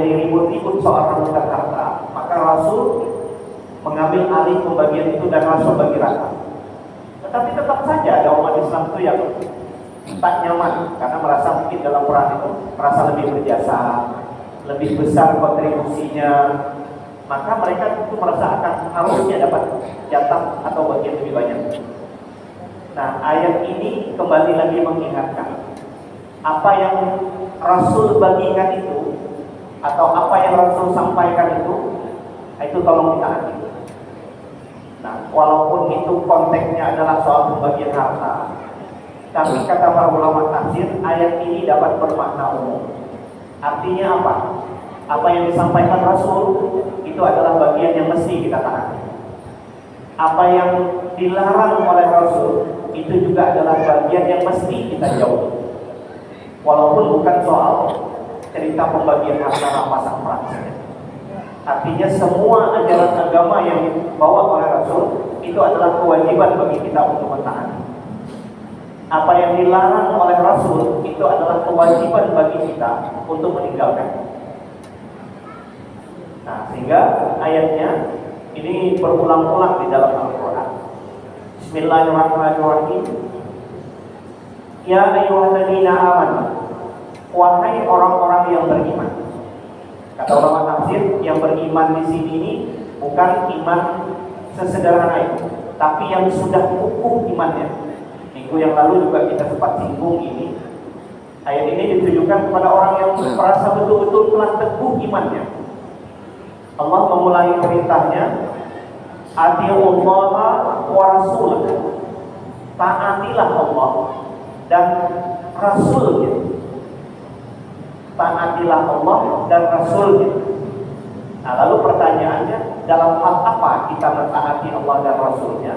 terjadi ribut-ribut soal rebutan harta, maka Rasul mengambil alih pembagian itu dan Rasul bagi rata. Tetapi tetap saja ada umat Islam itu yang tak nyaman karena merasa mungkin dalam perang itu merasa lebih berjasa, lebih besar kontribusinya, maka mereka tentu merasa akan harusnya dapat jatah atau bagian lebih banyak. Nah, ayat ini kembali lagi mengingatkan apa yang Rasul bagikan itu atau apa yang Rasul sampaikan itu tolong ditaati. Nah, walaupun itu konteksnya adalah soal pembagian harta, tapi kata para ulama tafsir, ayat ini dapat bermakna umum. Artinya apa? Apa yang disampaikan Rasul itu adalah bagian yang mesti kita taati. Apa yang dilarang oleh Rasul itu juga adalah bagian yang mesti kita jauhi. Walaupun bukan soal cerita pembagian harta rampasan perang. Artinya semua ajaran agama yang dibawa oleh Rasul itu adalah kewajiban bagi kita untuk mentaati. Apa yang dilarang oleh Rasul itu adalah kewajiban bagi kita untuk meninggalkan. Nah, sehingga ayatnya ini berulang-ulang di dalam Al-Quran. Bismillahirrahmanirrahim. Ya ayyuhalladzina amanu, wahai orang-orang yang beriman. Kata ulama tafsir, yang beriman di sini ini bukan iman sesederhana itu, tapi yang sudah kukuh imannya. Minggu yang lalu juga kita sempat singgung ini. Ayat ini ditujukan kepada orang yang merasa betul-betul telah teguh imannya. Allah memulai perintahnya, atiullaha wa rasulah, taatilah Allah dan Rasulnya. Taatilah Allah dan Rasulnya. Nah, lalu pertanyaannya, dalam hal apa kita mentaati Allah dan Rasulnya?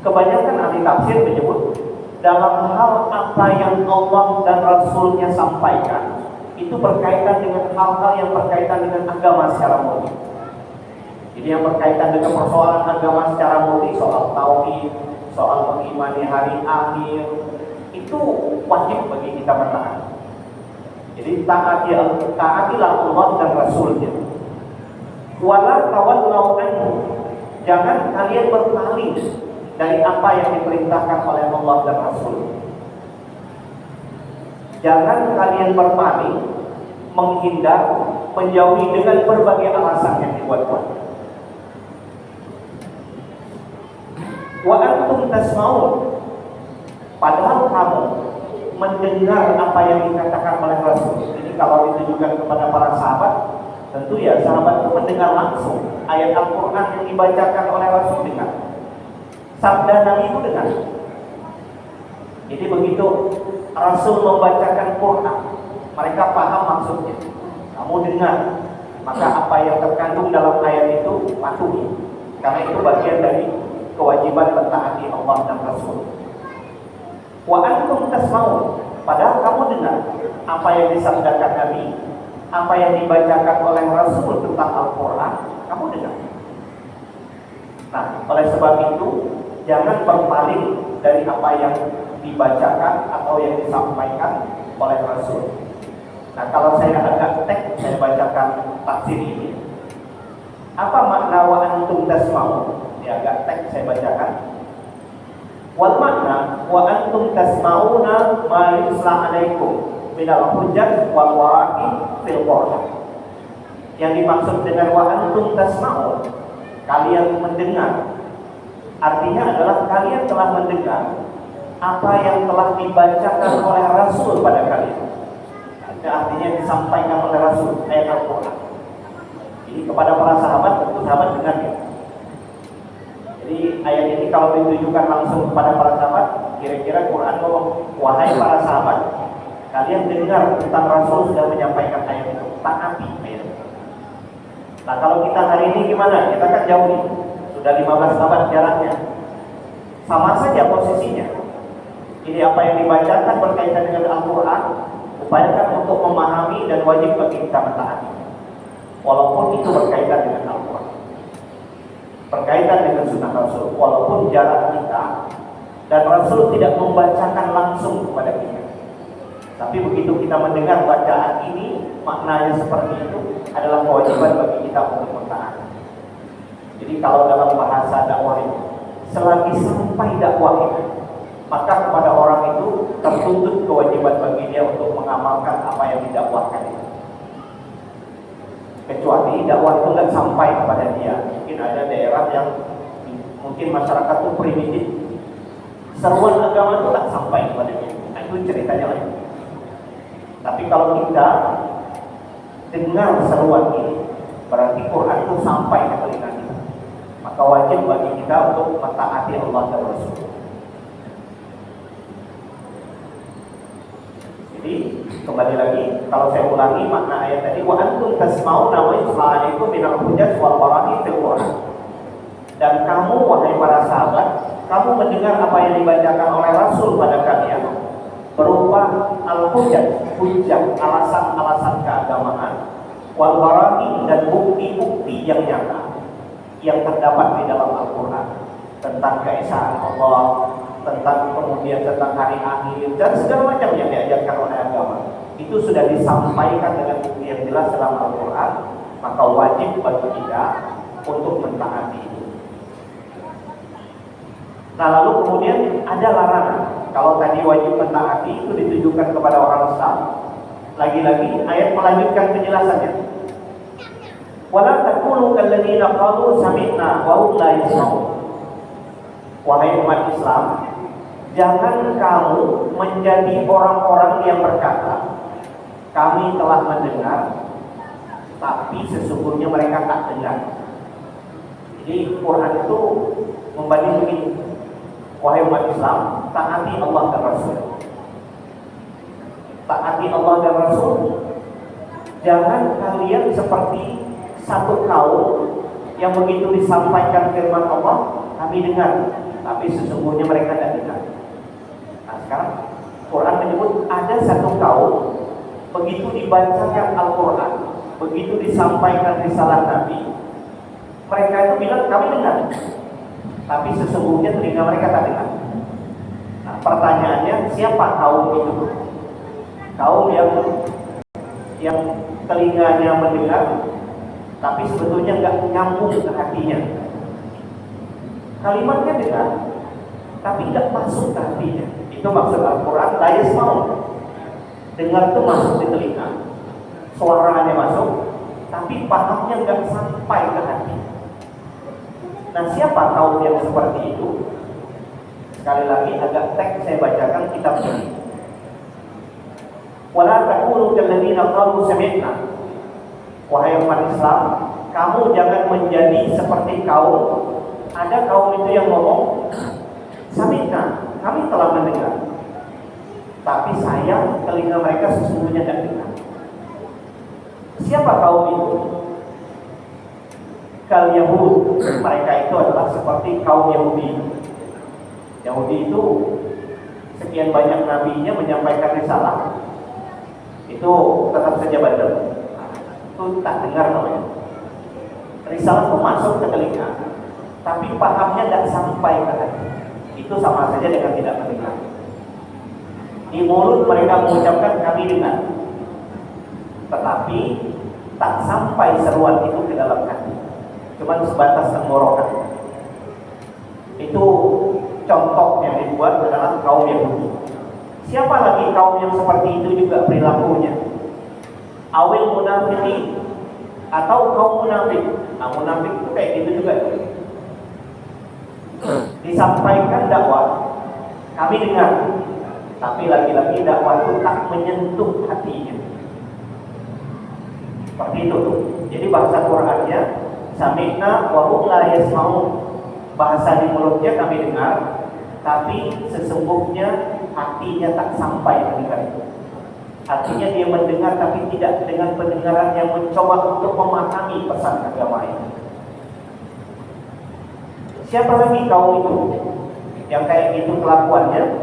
Kebanyakan ahli tafsir menyebut dalam hal apa yang Allah dan Rasulnya sampaikan itu berkaitan dengan hal-hal yang berkaitan dengan agama secara murni. Jadi yang berkaitan dengan persoalan agama secara murni, soal tauhid, soal mengimani hari akhir, itu wajib bagi kita mentaati. Jadi taatilah Allah dan Rasulnya. Wala tawallau anhu, jangan kalian berpaling dari apa yang diperintahkan oleh Allah dan Rasul. Jangan kalian berpaling, menghindar, menjauhi dengan berbagai alasan yang dibuat-buat. Wa antum tasma'un, padahal kamu mendengar apa yang dikatakan oleh Rasul. Ini kalau ditujukan kepada para sahabat, tentu ya sahabat itu mendengar langsung ayat Al-Quran yang dibacakan oleh Rasul, dengar. Sabda Nabi itu dengar. Jadi begitu Rasul membacakan Quran, mereka paham maksudnya. Kamu dengar, maka apa yang terkandung dalam ayat itu patuhi, karena itu bagian dari kewajiban mentaati Allah dan Rasul. Wa antum tasma'un, padahal kamu dengar apa yang disabdakan Nabi, apa yang dibacakan oleh Rasul tentang Al-Quran, kamu dengar. Nah, oleh sebab itu jangan berpaling dari apa yang dibacakan atau yang disampaikan oleh Rasul. Nah, kalau saya agak teks, saya bacakan tafsir ini. Apa makna wa antum tasma'un? Ini agak teks, saya bacakan. Wal makna wa antum tasma'una ma yusla alaikum minal hujjat wal waraqi fil Qur'an. Yang dimaksud dengan wa antum tasma'un, kalian mendengar, artinya adalah kalian telah mendengar apa yang telah dibacakan oleh Rasul pada kalian. Artinya disampaikan oleh Rasul, ayat Al-Quran. Jadi kepada para sahabat, tentu sahabat dengar ya. Jadi ayat ini kalau ditujukan langsung kepada para sahabat, kira-kira Quran ngomong, wahai para sahabat, kalian dengar tentang Rasul sudah menyampaikan ayat itu, taati ayat itu. Nah, kalau kita hari ini gimana? Kita kan jauh nih, sudah 15 abad jaraknya, sama saja posisinya. Jadi apa yang dibacakan berkaitan dengan Al-Quran, upayakan untuk memahami dan wajib bagi kita mentaati, walaupun itu berkaitan dengan Al-Quran, berkaitan dengan sunnah Rasul, walaupun jarak kita dan Rasul tidak membacakan langsung kepada kita. Tapi begitu kita mendengar bacaan ini, maknanya seperti itu adalah kewajiban bagi kita untuk mentaati. Jadi kalau dalam bahasa dakwah itu, selagi sampai dakwah itu, maka kepada orang itu tertuntut kewajiban bagi dia untuk mengamalkan apa yang didakwahkan itu. Kecuali dakwah itu nggak sampai kepada dia. Mungkin ada daerah yang mungkin masyarakat itu primitif, seruan agama itu tak sampai kepada dia. Nah, itu ceritanya lain. Tapi kalau kita dengar seruan ini, berarti Quran itu sampai ke telinga kita. Maka wajib bagi kita untuk mentaati Allah dan Rasul. Jadi kembali lagi, kalau saya ulangi makna ayat tadi, wa antum tasma'una wa yusma'alaikum minal hujjaj wal barahin fil Quran. Dan kamu wahai para sahabat, kamu mendengar apa yang dibacakan oleh Rasul pada kalian berupa al-hujjaj, hujjah, alasan-alasan keagamaan, wal barahin, dan bukti-bukti yang nyata yang terdapat di dalam Al-Quran tentang keesaan Allah, tentang kemudian tentang hari akhir dan segala macam yang diajarkan oleh agama. Itu sudah disampaikan dengan bukti yang jelas dalam Al-Quran, maka wajib bagi kita untuk mentaati itu. Nah, lalu kemudian ada larangan. Kalau tadi wajib mentaati itu ditujukan kepada orang Islam, lagi-lagi ayat melanjutkan penjelasannya. Wala takunu kalladzina qalu sami'na wa hum la yasma'un. Wahai umat Islam, jangan kamu menjadi orang-orang yang berkata, kami telah mendengar, tapi sesungguhnya mereka tak dengar. Jadi Quran itu membanding begini. Wahai umat Islam, taati Allah dan Rasul. Taati Allah dan Rasul. Jangan kalian seperti satu kaum yang begitu disampaikan firman Allah, kami dengar, tapi sesungguhnya mereka tidak dengar. Nah, sekarang Quran menyebut ada satu kaum begitu dibacakan Al-Quran, begitu disampaikan risalah Nabi, mereka itu bilang kami dengar, tapi sesungguhnya telinga mereka tak dengar. Nah, pertanyaannya, siapa kaum itu? Kaum yang telinganya mendengar, tapi sebetulnya nggak nyambung ke hatinya. Kalimatnya dengar, tapi nggak masuk ke hatinya. Itu maksud Al-Quran, la yasma'un. Dengar itu masuk di telinga, suaranya masuk, tapi pahamnya nggak sampai ke hati. Nah, siapa kaum yang seperti itu? Sekali lagi agak teks saya bacakan kitab ini. Wala takunu kalladzina qalu sami'na. Wahai umat Islam, kamu jangan menjadi seperti kaum. Ada kaum itu yang ngomong, sami'na, kami telah mendengar, tapi sayang telinga mereka sesungguhnya tidak dengar. Siapa kaum itu? Kal Yahud, mereka itu adalah seperti kaum Yahudi. Yahudi itu sekian banyak nabinya menyampaikan risalah, itu tetap saja bandel. Itu tak dengar namanya. Risalah itu masuk ke telinga, tapi pahamnya tidak sampai ke hati. Itu sama saja dengan tidak mendengar. Di mulut mereka mengucapkan kami dengar, tetapi tak sampai seruan itu ke dalam hati, cuma sebatas tenggorokan. Itu contoh yang dibuat adalah kaum Yahudi. Siapa lagi kaum yang seperti itu juga perilakunya? Awil munafiqin, atau kaum munafik. Nah, munafik itu kayak gitu juga. Disampaikan dakwah, kami dengar, tapi lagi-lagi dakwah itu tak menyentuh hatinya. Seperti itu tuh. Jadi bahasa Qurannya sami'na wa hum la yasma'un. Bahasa di mulutnya kami dengar, tapi sesungguhnya hatinya tak sampai mendengar itu. Artinya dia mendengar tapi tidak dengan pendengaran yang mencoba untuk memahami pesan agama ini. Siapa lagi kaum itu yang kayak gitu kelakuannya?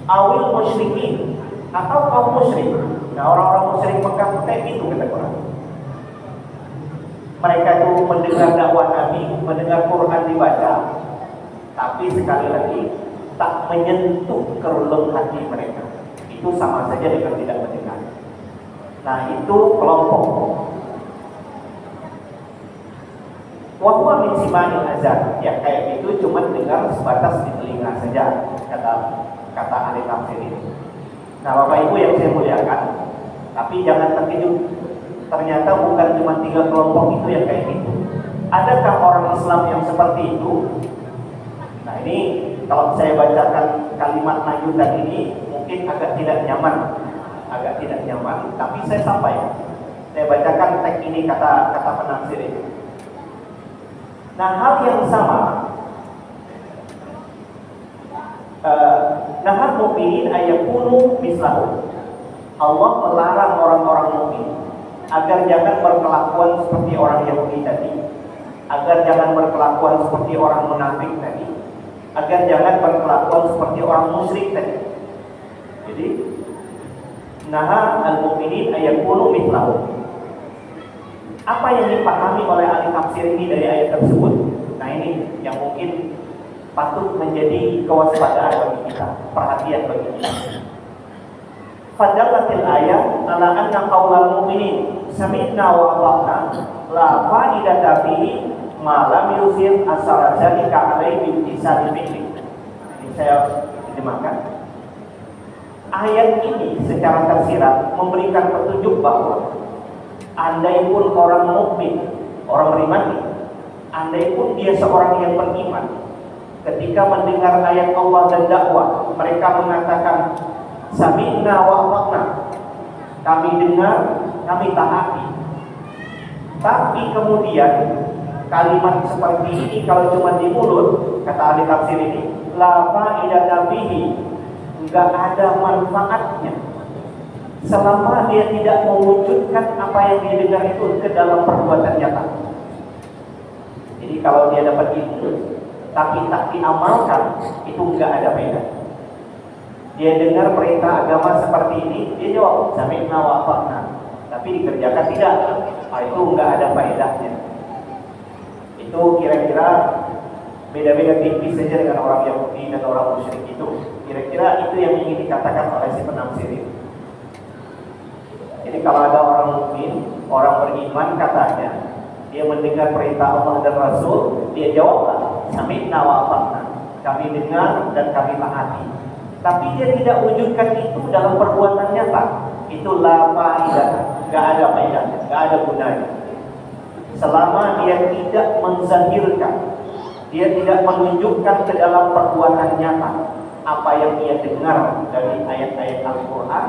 Awil musyrikin, atau kaum musyrik. Nah, orang-orang musyrik Mekah kayak gitu kata Quran. Mereka itu mendengar dakwah Nabi, mendengar Quran dibaca, tapi sekali lagi tak menyentuh ke relung hati mereka. itu sama saja dengan tidak mendengar. Nah, itu kelompok. Wa huwa min sima'il azan, ya kayak gitu cuma dengar sebatas di telinga saja, kata ahli tafsir ini. Nah, Bapak Ibu yang saya muliakan, tapi jangan terkejut, ternyata bukan cuma 3 kelompok itu yang kayak gitu. Adakah orang Islam yang seperti itu? Nah, ini kalau saya bacakan kalimat lanjutan ini mungkin agak tidak nyaman, tapi saya sampaikan. Saya bacakan teks ini kata penafsir ini. Nah, hal yang sama, nahar mukminin ayakunu mislahu. Allah melarang orang-orang mukmin agar jangan berkelakuan seperti orang Yahudi tadi, agar jangan berkelakuan seperti orang munafik tadi, agar jangan berkelakuan seperti orang musyrik tadi. Jadi, nahar al-mukminin ayakunu mislahu. Apa yang dipahami oleh ahli tafsir ini dari ayat tersebut? Nah, ini yang mungkin patut menjadi kewaspadaan bagi kita, perhatian bagi kita. Fadallatil ayat ala anna qaulal mu'minin sami'na wa ata'na la fa'idata fihi ma lam yusir asara zalika alaihi bimtisali fi'li. Ini saya terjemahkan. Ayat ini secara tersirat memberikan petunjuk bahwa andai pun orang mukmin, orang beriman, andai pun dia seorang yang beriman, ketika mendengar ayat Allah dan dakwah, mereka mengatakan sami'na wa ata'na, kami dengar, kami taati. Tapi kemudian kalimat seperti ini kalau cuma di mulut, kata ahli tafsir ini, la fa'idata bihi, enggak ada manfaatnya selama dia tidak mewujudkan apa yang dia dengar itu ke dalam perbuatan nyata. Jadi kalau dia dapat ilmu tapi tak diamalkan, itu enggak ada faedah. Dia dengar perintah agama seperti ini, dia jawab sami'na wa ata'na, tapi dikerjakan tidak, itu enggak ada faedahnya. Itu kira-kira beda-beda tipis saja dengan orang Yahudi dan orang musyrik itu. Kira-kira itu yang ingin dikatakan oleh si penafsir ini. Jadi kalau ada orang mukmin, orang beriman katanya, dia mendengar perintah Allah dan Rasul, dia jawablah sami'na wa ata'na, kami dengar dan kami taati. Tapi dia tidak wujudkan itu dalam perbuatan nyata. Itu la fa'idah, enggak ada faedahnya, enggak ada gunanya. Selama dia tidak menzahirkan, dia tidak menunjukkan ke dalam perbuatan nyata apa yang dia dengar dari ayat-ayat Al-Quran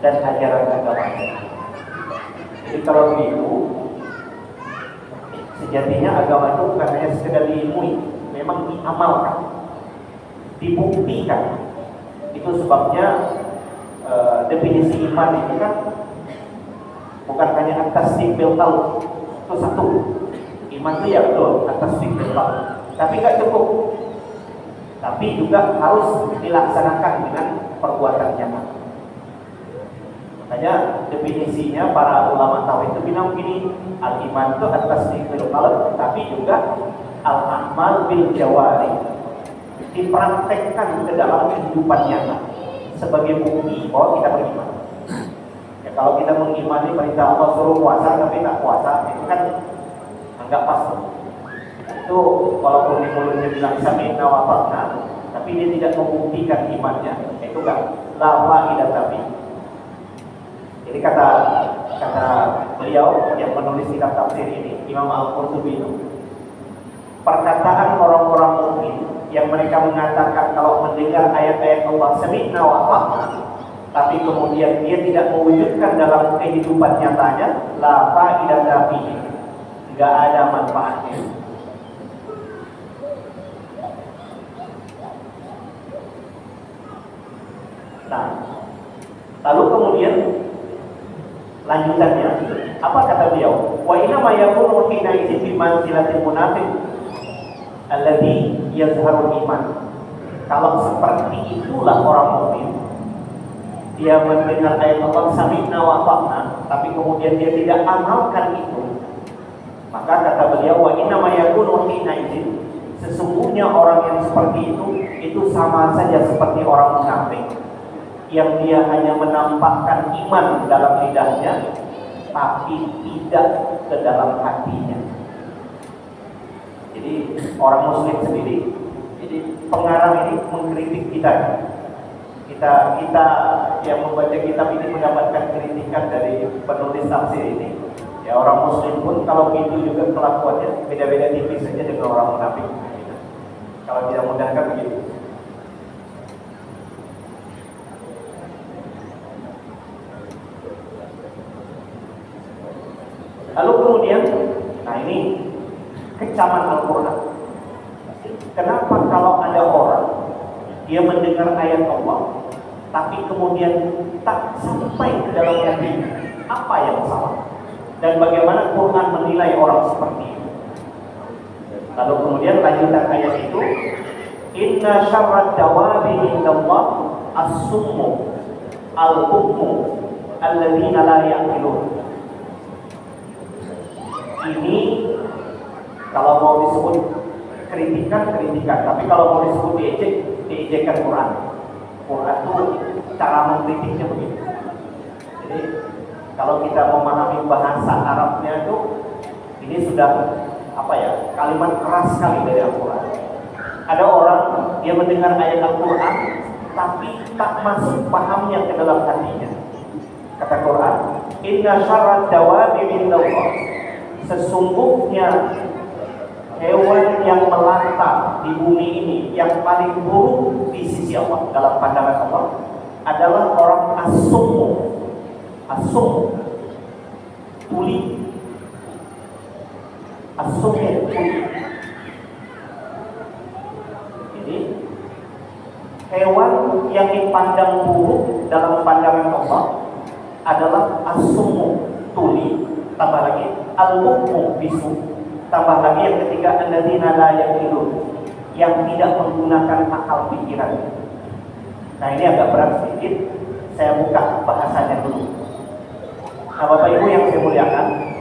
dan ajaran agama. Jadi kalau begitu, sejatinya agama itu bukan hanya sekedar diilmui, memang diamalkan, dibuktikan. Itu sebabnya definisi iman itu kan bukan hanya atas bil qaul, itu satu. Iman itu ya betul atas bil qaul, tapi nggak cukup. Tapi juga harus dilaksanakan dengan perbuatan nyata. Makanya definisinya para ulama tauhid itu bilang begini, al-iman itu atas bil qaul, tapi juga al-amal bil jawari, dipraktekkan ke dalam kehidupan nyata sebagai bukti bahwa kita beriman. Ya, kalau kita mengimani perintah Allah suruh puasa tapi tak puasa, itu kan enggak pas. Itu walaupun di mulutnya bilang sami'na wa ata'na, tapi dia tidak membuktikan imannya, itu enggak la fa'idah tapi. Jadi kata beliau yang menulis kitab tafsir ini, Imam Al-Qurtubi itu, perkataan orang-orang mukmin yang mereka mengatakan kalau mendengar ayat-ayat Allah sami'na wa ata'na, tapi kemudian dia tidak mewujudkan dalam kehidupan nyatanya, la fa'idah fihi, enggak ada manfaatnya. Nah, lalu kemudian lanjutannya apa kata beliau? Wa inna ma yakunu hina idzin fi manzilatil munafiq alladhi yazharul iman. Kalau seperti itulah orang mukmin, dia mendengar ayat Allah sami'na wa ata'na, tapi kemudian dia tidak amalkan itu, maka kata beliau wa inna ma yakunu hina idzin, sesungguhnya orang yang seperti itu sama saja seperti orang munafik. yang dia hanya menampakkan iman dalam lidahnya, tapi tidak ke dalam hatinya. Jadi orang Muslim sendiri, jadi pengarang ini mengkritik kita yang membaca kitab ini mendapatkan kritikan dari penulis tafsir ini. Ya, orang Muslim pun kalau gitu juga kelakuannya beda-beda tipis saja dengan orang munafik. Kalau tidak mudahkan begitu. Lalu kemudian, nah ini kecaman Al-Quran. Kenapa kalau ada orang dia mendengar ayat Allah, tapi kemudian tak sampai ke dalam hatinya, apa yang salah? Dan bagaimana Quran menilai orang seperti itu? Lalu kemudian lanjutan ayat itu, Inna syarrad dawabi indallah as-summu al-bukmu alladzina la ya'qilun. Ini kalau mau disebut kritikan, tapi kalau mau disebut diejekkan Quran. Quran itu cara mengkritiknya begitu. Jadi kalau kita memahami bahasa Arabnya itu, ini sudah kalimat keras sekali dari Al-Quran. Ada orang dia mendengar ayat Al-Quran, tapi tak masuk pahamnya ke dalam hatinya. Kata Quran, Inna syarrad dawabi indallah. Sesungguhnya hewan yang melata di bumi ini yang paling buruk di sisi Allah, dalam pandangan Allah, adalah orang as-summu, tuli, as-summu, tuli. Jadi hewan yang dipandang buruk dalam pandangan Allah adalah as-summu, tuli, tambah lagi al-bukmu, bisu, tambah lagi yang ketiga alladzina la yaqilun, yang tidak menggunakan akal pikiran. Nah, ini agak berat sedikit, saya buka bahasanya dulu. Nah, Bapak Ibu yang saya muliakan,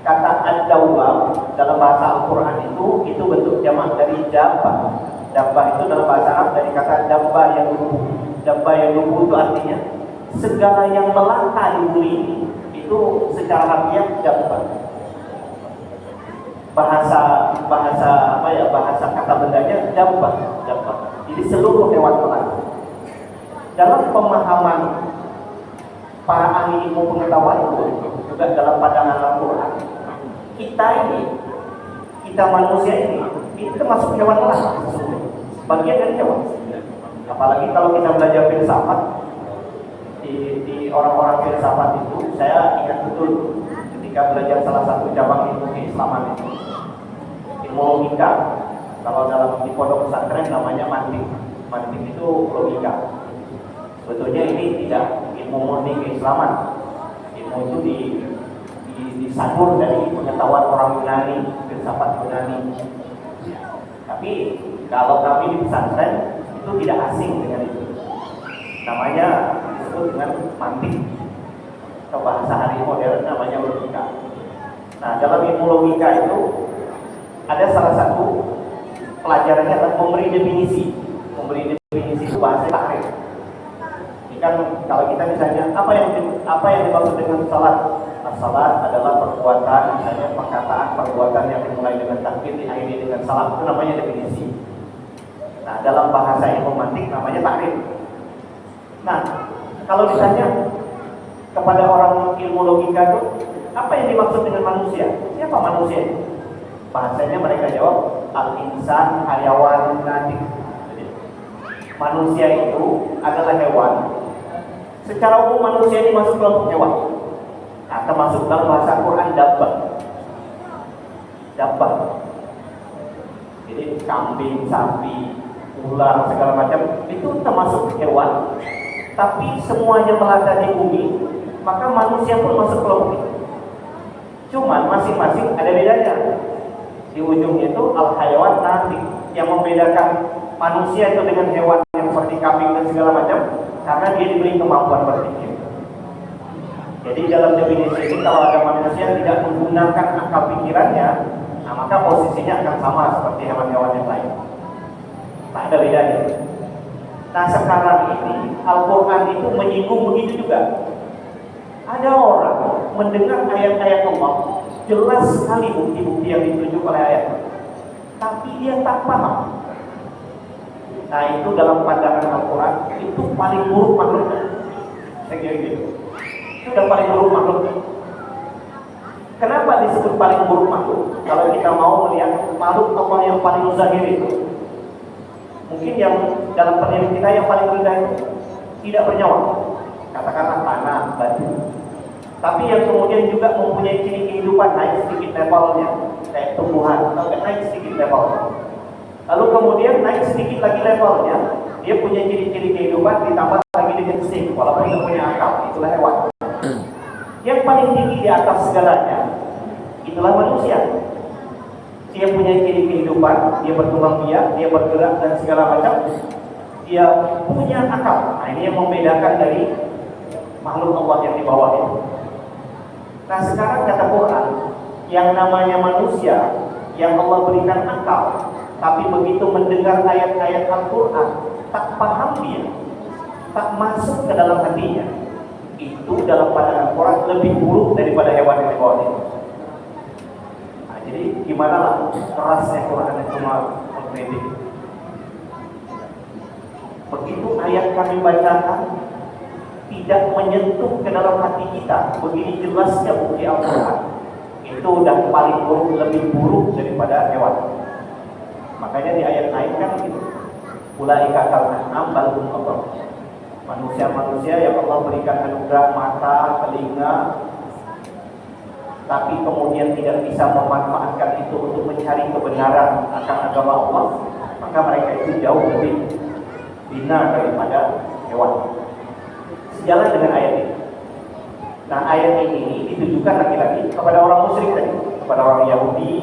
kata ad-dawab dalam bahasa Al-Quran itu bentuk jamak dari dabbah. Dabbah itu dalam bahasa Arab dari kata dabbah yang lubuh. Dabbah yang lubuh itu artinya segala yang melata di bumi ini, itu secara harfiah dabbah. Bahasa kata bendanya dabbah. Jadi seluruh hewan melata. Dalam pemahaman para ahli ilmu pengetahuan itu, juga dalam pandangan Al-Quran, kita manusia ini termasuk hewan melata, bagian dari hewan. Apalagi kalau kita belajar filsafat, di orang-orang filsafat itu, saya ingat betul ketika belajar salah satu cabang ilmu keislaman itu, ilmu logika. Kalau dalam di pondok pesantren namanya mantik itu logika. Sebetulnya ini tidak ilmu murni keislaman. Ilmu itu disadur dari pengetahuan orang Yunani, filsafat Yunani. Tapi kalau kami di pesantren itu tidak asing dengan itu. Namanya disebut dengan mantik. Atau bahasa hari modern namanya logika. Nah, dalam ilmu logika itu ada salah satu pelajarannya adalah memberi definisi. Memberi definisi itu bahasa takrif. Kan kalau kita misalnya apa yang dimaksud dengan salat? Salat adalah perbuatan, misalnya perkataan perbuatan yang dimulai dengan takbir diakhiri dengan salam, itu namanya definisi. Nah, dalam bahasa ilmu mantik namanya takrif. Nah, kalau ditanya kepada orang ilmu logika itu, apa yang dimaksud dengan manusia? Siapa manusia itu? Bahasanya mereka jawab al-insan hayawan natik. Manusia itu adalah hewan. Secara umum manusia ini masuk kelompok hewan. Nah, termasuk dalam bahasa Quran dabbah. Jadi kambing, sapi, ular, segala macam itu termasuk hewan. Tapi semuanya melata di bumi, maka manusia pun masuk kelompok itu. Cuman masing-masing ada bedanya. Di ujungnya itu al-hayawan natik, yang membedakan manusia itu dengan hewan yang seperti kambing dan segala macam, karena dia diberi kemampuan berpikir. Jadi dalam definisi ini, kalau ada manusia tidak menggunakan akal pikirannya, nah maka posisinya akan sama seperti hewan-hewan yang lain. Nah, ada bedanya. Nah sekarang ini Al-Quran itu menyinggung begitu juga. Ada orang mendengar ayat-ayat Allah, jelas sekali bukti-bukti yang ditunjuk oleh ayat, tapi dia tak paham. Nah itu dalam pandangan Al-Quran itu paling buruk makhluk. Saya kira gitu. Itu udah paling buruk makhluk. Kenapa disebut paling buruk makhluk? Kalau kita mau melihat makhluk Allah yang paling zahir itu, mungkin yang dalam penilaian kita yang paling rendah itu tidak bernyawa, katakanlah tanah, batu. Tapi yang kemudian juga mempunyai ciri kehidupan, naik sedikit levelnya, kayak tumbuhan, atau naik sedikit levelnya. Lalu kemudian naik sedikit lagi levelnya, dia punya ciri-ciri kehidupan, ditambah lagi dengan insting, walaupun tidak punya akal, itulah hewan. Yang paling tinggi di atas segalanya, itulah manusia. Dia punya ciri kehidupan, dia berkembang biak, dia bergerak dan segala macam. Dia punya akal. Nah ini yang membedakan dari makhluk Allah yang di bawah itu. Nah sekarang kata Quran, yang namanya manusia, yang Allah berikan akal, tapi begitu mendengar ayat-ayat Al-Quran, tak paham dia, tak masuk ke dalam hatinya. Itu dalam pandangan Quran lebih buruk daripada hewan yang di bawah itu. Nah, jadi gimana lah kerasnya Quran itu mengkritik. Begitu ayat kami bacakan tidak menyentuh ke dalam hati kita, begini jelasnya bukti Al-Quran, itu udah paling buruk, lebih buruk daripada hewan. Makanya di ayat lain kan gitu, ulaika kal'an'am bal hum adall. Manusia-manusia yang Allah berikan anugerah mata, telinga, tapi kemudian tidak bisa memanfaatkan itu untuk mencari kebenaran akan agama Allah, maka mereka itu jauh lebih hina daripada hewan. Sejalan dengan ayat ini. Nah ayat ini ditujukan lagi-lagi kepada orang musyrik tadi, kepada orang Yahudi,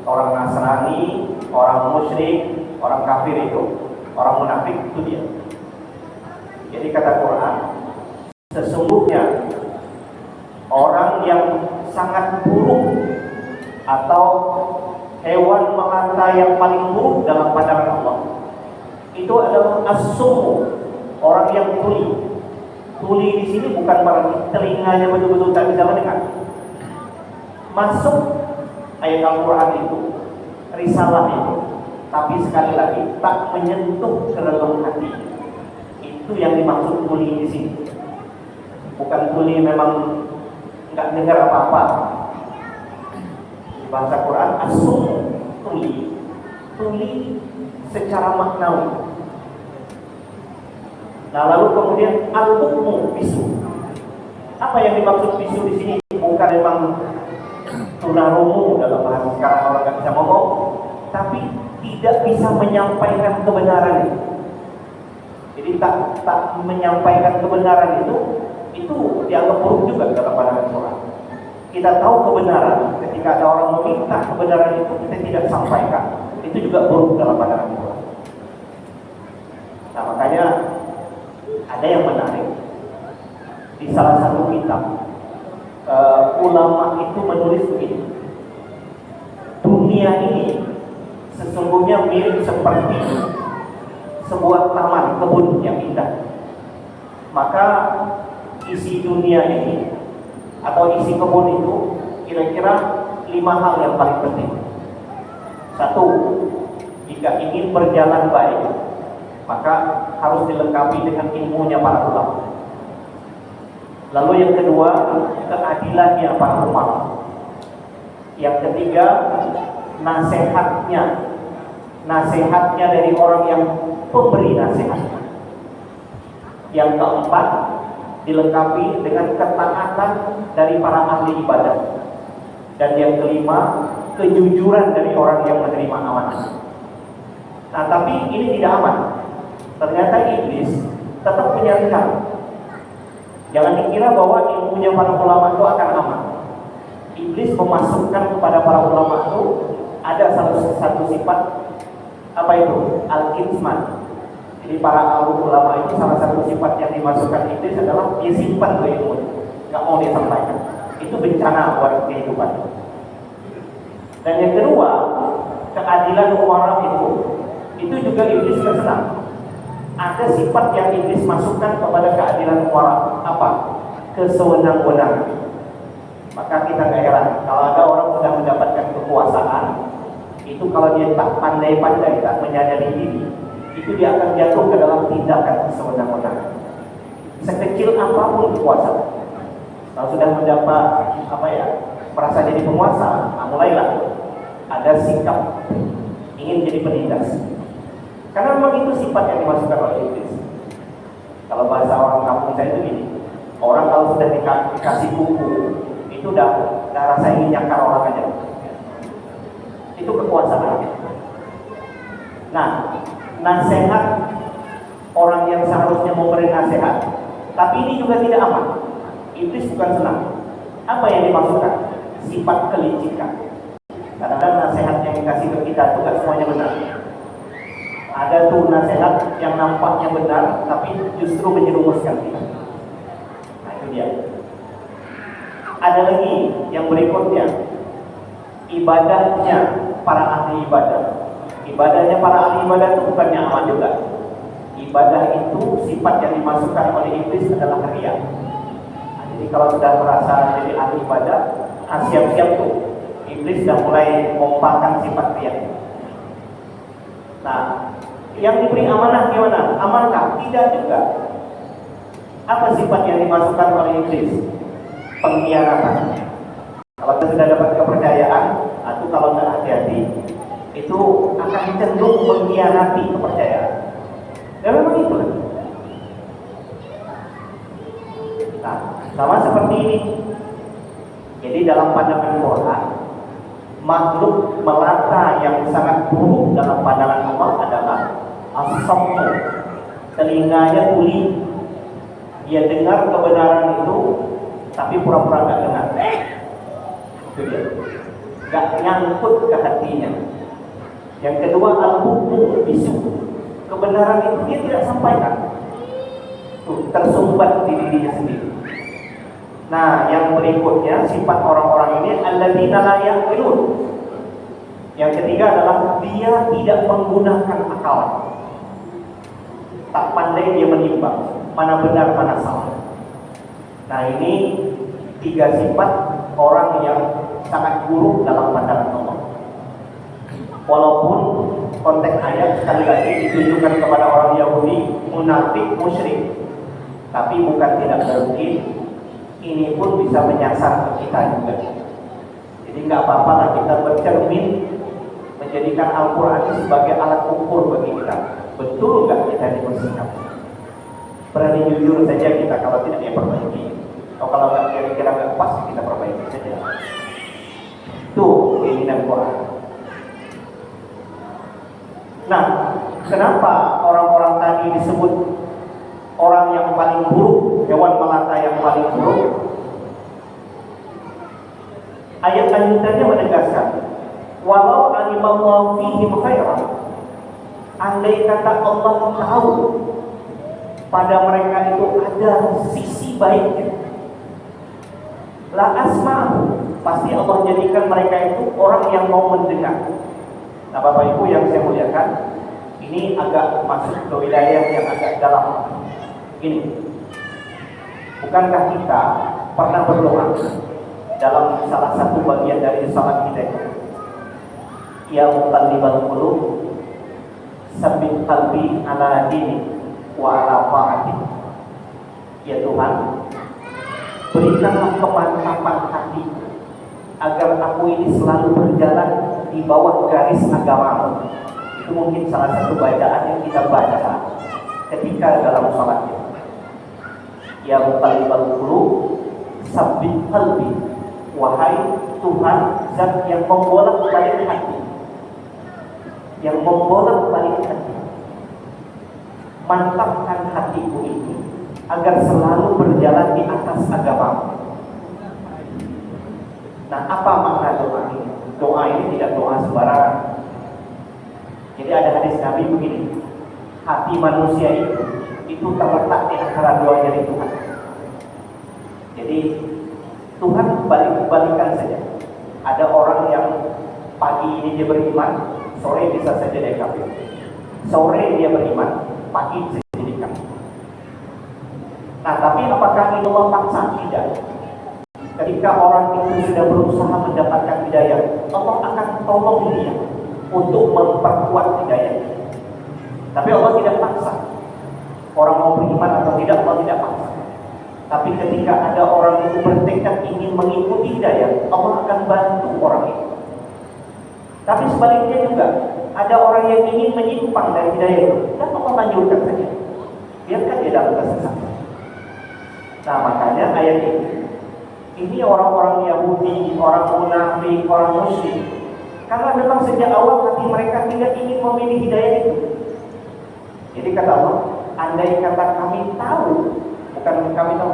orang Nasrani, orang musyrik, orang kafir itu, orang munafik, itu dia. Jadi kata Quran, sesungguhnya orang yang sangat buruk atau hewan melata yang paling buruk dalam pandangan Allah itu adalah as-summu, orang yang tuli. Tuli di sini bukan berarti telinganya betul-betul tak bisa mendengar. Masuk ayat Al-Quran itu, risalah itu, tapi sekali lagi tak menyentuh ke dalam hati. Itu yang dimaksud tuli di sini. Bukan tuli memang nggak dengar apa-apa. Di bahasa Quran asum tuli, tuli secara maknawi. Nah lalu kemudian al-bukmu bisu. Apa yang dimaksud bisu di sini? Bukan memang tunarungu dalam bahasa sekarang orang nggak bisa ngomong, tapi tidak bisa menyampaikan kebenaran itu. Jadi tak menyampaikan kebenaran itu dianggap buruk juga dalam pandangan Quran. Kita tahu kebenaran, ketika ada orang meminta kebenaran itu kita tidak sampaikan, itu juga buruk dalam pandangan Quran. Nah makanya ada yang menarik di salah satu kitab, ulama itu menulis begini: dunia ini sesungguhnya mirip seperti sebuah taman kebun yang indah. Maka isi dunia ini atau isi kebun itu kira-kira 5 hal yang paling penting. 1, jika ingin berjalan baik, maka harus dilengkapi dengan ilmunya para ulama. Lalu yang kedua, keadilannya para ulama. Yang ketiga, nasihatnya dari orang yang pemberi nasihat. Yang keempat, dilengkapi dengan ketaatan dari para ahli ibadah. Dan yang kelima, kejujuran dari orang yang menerima amanah. Nah, tapi ini tidak aman. Ternyata iblis tetap punya rencana. Jangan dikira bahwa ilmunya para ulama itu akan aman. Iblis memasukkan kepada para ulama itu ada satu sifat, apa itu? Al-kitman. Jadi para ulama itu salah satu sifat yang dimasukkan iblis adalah dia simpan ke ilmu, nggak mau dia sampaikan. Itu bencana buat kehidupan. Dan yang kedua, keadilan orang itu juga iblis senang. Ada sifat yang iblis masukkan kepada keadilan orang, apa? Kesewenang-wenangan. Maka kita gak heran kalau ada orang sudah mendapatkan kekuasaan, itu kalau dia tak pandai-pandai, tak menyadari diri, itu dia akan jatuh ke dalam tindakan kesewenang-wenangan. Sekecil apapun kekuasaan, kalau sudah mendapat merasa jadi penguasa, mulailah ada sikap ingin jadi penindas. Karena memang itu sifat yang dimasukkan oleh iblis. Kalau bahasa orang kampung saya itu gini, orang kalau sudah dikasih buku, itu udah rasa ingin nyakar orang aja. Itu kekuasaan. Nah, nasihat orang yang seharusnya memberi nasihat, tapi ini juga tidak aman. Iblis bukan senang. Apa yang dimasukkan? Sifat kelicikan. Kadang-kadang nasihat yang dikasih ke kita itu gak semuanya benar. Ada tuh nasihat yang nampaknya benar, tapi justru menjerumuskan kita. Nah itu dia. Ada lagi yang berikutnya, ibadahnya para ahli ibadah. Ibadahnya para ahli ibadah itu bukannya aman juga. Ibadah itu sifat yang dimasukkan oleh iblis adalah riya. Nah, jadi kalau sudah merasa jadi ahli ibadah, siap-siap tuh iblis sudah mulai mempakan sifat riya. Nah, yang diberi amanah gimana? Amankah? Tidak juga. Apa sifat yang dimasukkan oleh iblis? Pengkhianatan. Kalau kita sudah dapat kepercayaan, atau kalau tidak hati-hati, itu akan cenderung mengkhianati kepercayaan. Dan memang itu. Nah, sama seperti ini. Jadi dalam pandangan Quran, makhluk melata yang sangat buruk dalam pandangan Allah adalah as-sammu, telinganya tuli, dia dengar kebenaran itu tapi pura-pura gak dengar. Itu dia, gak nyangkut ke hatinya. Yang kedua, al-hukmu, bisu, kebenaran itu dia tidak sampaikan, tersumbat di dirinya sendiri. Nah, yang berikutnya sifat orang-orang ini alladzina la yaqilun. Yang ketiga adalah dia tidak menggunakan akal. Tak pandai dia menimbang mana benar mana salah. Nah, ini tiga sifat orang yang sangat buruk dalam pandangan Allah. Walaupun konteks ayat sekali lagi ditujukan kepada orang Yahudi, munafik, musyrik, tapi bukan tidak mungkin ini pun bisa menyasar ke kita juga. Jadi nggak apa-apa lah kita bercermin, menjadikan Al-Quran ini sebagai alat ukur bagi kita. Betul nggak kita ini bersikap? Berani jujur saja kita, kalau tidak ya perbaiki. Atau kalau nggak kira-kira nggak pas, kita perbaiki saja. Itu keinginan Quran. Nah, kenapa orang-orang tadi disebut orang yang paling buruk, hewan melata yang paling buruk? Ayat lanjutannya menegaskan, walau alimallahu fihim khairan, andai kata Allah tahu pada mereka itu ada sisi baiknya, la asma'u, pasti Allah jadikan mereka itu orang yang mau mendengar. Nah, Bapak Ibu yang saya muliakan, ini agak masuk ke wilayah yang agak dalam. Ini, bukankah kita pernah berdoa dalam salah satu bagian dari salat kita itu, ya muqallibal qulub, sabbit qalbi ala dini wa ala ta'atik. Ya Tuhan, berikanlah kemantapan hati agar aku ini selalu berjalan di bawah garis agamamu. Itu mungkin salah satu bacaan yang kita baca ketika dalam salat kita. Ya muqallibal qulub, sabbit qalbi, wahai Tuhan zat yang membolak-balik hati, yang membolak-balik hati, mantapkan hatiku ini agar selalu berjalan di atas agama. Nah, apa makna doa ini? Doa ini tidak doa sembarangan. Jadi ada hadis Nabi begini, hati manusia itu terletak di antara dua jari Tuhan. Jadi Tuhan balik-balikan saja. Ada orang yang pagi ini dia beriman, sore bisa saja dia kafir. Sore dia beriman, pagi bisa Nah, tapi apakah itu memaksa? Tidak. Ketika orang itu sudah berusaha mendapatkan hidayah, Allah akan tolong dia untuk memperkuat hidayah. Tapi Allah tidak paksa. Orang mau beriman atau tidak, Allah tidak paksa. Tapi ketika ada orang itu bertekad ingin mengikuti hidayah, Allah akan bantu orang itu. Tapi sebaliknya juga, ada orang yang ingin menyimpang dari hidayah itu, dan Allah lanjutkan saja. Biarkan dia dalam kesesatan. Nah, makanya ayat ini orang-orang Yahudi, orang munafik, orang musyrik, karena memang sejak awal hati mereka tidak ingin memilih hidayah itu. Jadi kata Allah, andai kata kami tahu, bukan kami tahu,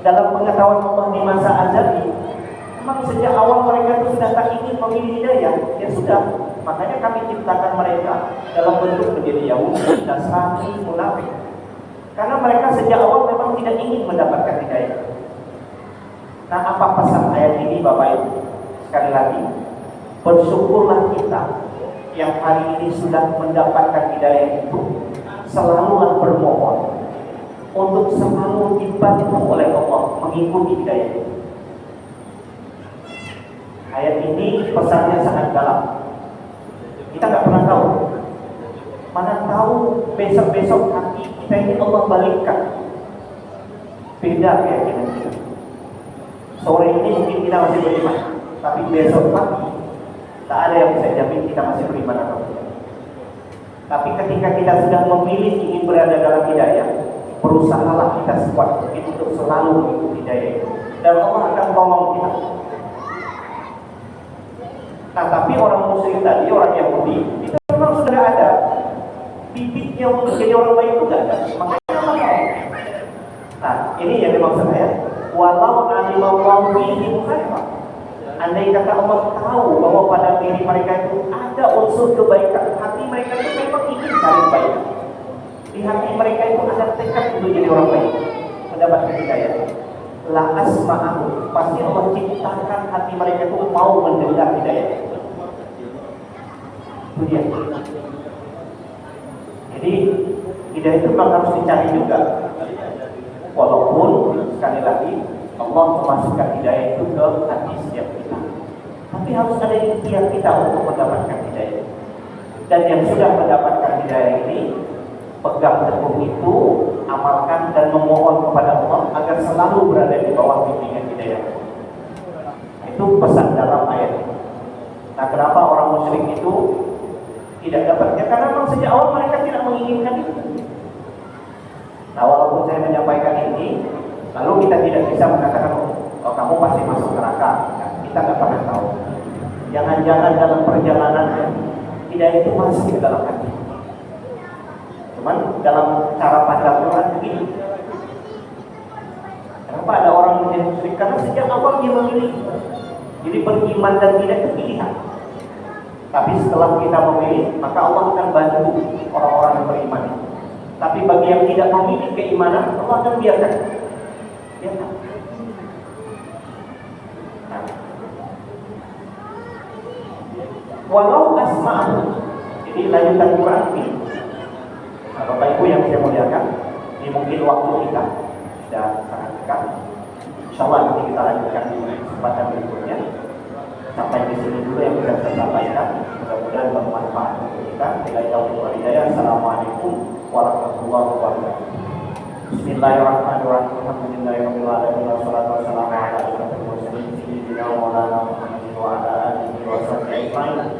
dalam pengetahuan Allah di masa azali, memang sejak awal mereka itu sudah tak ingin memilih hidayah, ya sudah. Makanya kami ciptakan mereka dalam bentuk menjadi Yahudi, Nasrani, munafik. Karena mereka sejak awal memang tidak ingin mendapatkan hidayah. Nah, apa pesan ayat ini Bapak Ibu? Sekali lagi, bersyukurlah kita yang hari ini sudah mendapatkan hidayah itu. Selalulah bermohon untuk selalu dibantu oleh Allah mengikuti hidayah itu. Ayat ini pesannya sangat dalam. Kita nggak pernah tahu. Mana tahu besok-besok hati kita ini Allah balikkan. Beda keyakinan kita. Sore ini mungkin kita masih beriman, tapi besok pagi tak ada yang bisa jamin kita masih beriman atau tidak. Tapi ketika kita sudah memilih ingin berada dalam hidayah, berusahalah kita sekuat mungkin untuk selalu mengikuti hidayah itu, dan Allah akan tolong kita. Nah, tapi orang musyrik tadi, orang Yahudi, itu memang sudah ada bibitnya untuk jadi orang baik itu tidak ada. Makanya Allah tahu. Nah, ini yang dimaksud saya. Walau alimallahu fihim khairan. Andai kata Allah tahu bahwa pada diri mereka itu ada unsur kebaikan, hati mereka itu memang ingin cari baik. Di hati mereka itu ada tekad untuk jadi orang baik, mendapatkan hidayah. La asma'ahu, pasti Allah ciptakan hati mereka itu mau mendengar hidayah. Itu dia. Jadi hidayah itu memang harus dicari juga. Walaupun sekali lagi Allah memasukkan hidayah itu ke hati setiap kita, tapi harus ada ikhtiar kita untuk mendapatkan hidayah. Dan yang sudah mendapatkan hidayah ini, pegang teguh itu, amalkan dan memohon kepada Allah agar selalu berada di bawah bimbingan hidayah. Itu pesan dalam ayat ini. Nah, kenapa orang musyrik itu tidak dapatnya? Karena memang sejak awal mereka tidak menginginkan itu. Nah, walaupun saya menyampaikan ini, lalu kita tidak bisa mengatakan, oh kamu pasti masuk neraka. Nah, kita nggak pernah tahu. Jangan-jangan dalam perjalanannya hidayah itu masuk ke dalam hati. Cuman dalam cara pandang Quran begini. Kenapa ada orang menjadi musyrik? Karena sejak awal dia memilih. Jadi beriman dan tidak itu pilihan. Tapi setelah kita memilih, maka Allah akan bantu orang-orang yang beriman. Tapi bagi yang tidak memilih keimanan, Allah akan biarkan. Biarkan. Nah. Walau asma'ahu. Jadi lanjutan Quran ini. Nah, Bapak Ibu yang saya muliakan, ini mungkin waktu kita sudah sangat dekat. InsyaAllah nanti kita lanjutkan di kesempatan berikutnya. Sampai di sini dulu yang bisa saya sampaikan. Mudah-mudahan bermanfaat untuk kita. Assalamualaikum warahmatullahi wabarakatuh. Bismillahirrahmanirrahim. Alhamdulillahirabbil alamin wassalatu wassalamu ala asyrofil mursalin sayyidina wa maulana Muhammadin wa ala alihi wa sahbihi ajmain.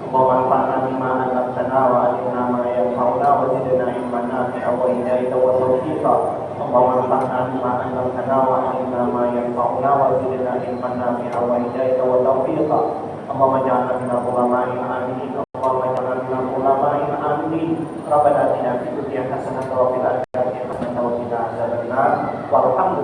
Allahumma anfa'na bima 'allamtana wa 'allimna ma yanfa'una wa zidna ilman nafi'an wa hidayatan wa tawfiqan. Allahumma anfa'na bima 'allamtana wa 'allimna ma yanfa'una wa zidna ilman nafi'an wa hidayatan wa tawfiqan. Allahumma ij'alna minal ulama'il 'amilin. Allahumma ij'alna minal ulama'il 'amilin. Rabbana atina fid dunya hasanatan wa fil akhirati hasanatan wa qina adzabannar. Warhamna